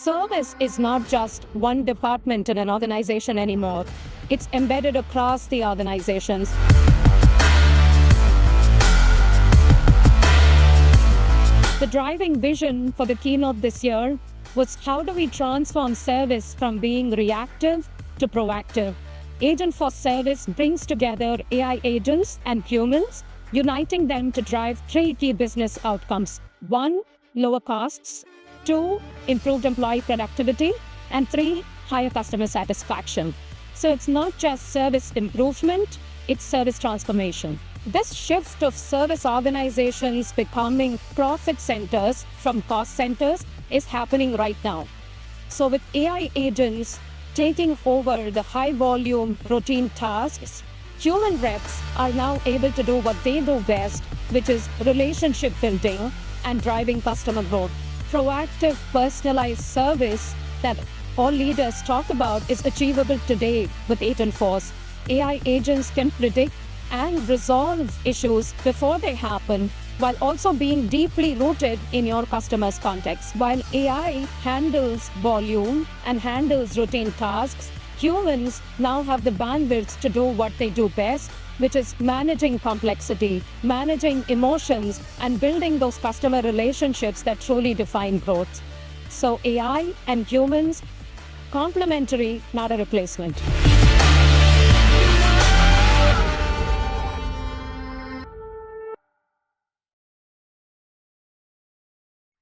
Service is not just one department in an organization anymore. It's embedded across the organizations. The driving vision for the keynote this year was how do we transform service from being reactive to proactive. Agentforce Service brings together AI agents and humans, uniting them to drive three key business outcomes. 1, lower costs. 2, improved employee productivity. And 3, higher customer satisfaction. So it's not just service improvement, it's service transformation. This shift of service organizations becoming profit centers from cost centers is happening right now. So with AI agents taking over the high volume routine tasks, human reps are now able to do what they do best, which is relationship building and driving customer growth. Proactive, personalized service that all leaders talk about is achievable today with Agentforce. AI agents can predict and resolve issues before they happen, while also being deeply rooted in your customer's context. While AI handles volume and handles routine tasks, humans now have the bandwidth to do what they do best, which is managing complexity, managing emotions, and building those customer relationships that truly define growth. So AI and humans, complementary, not a replacement.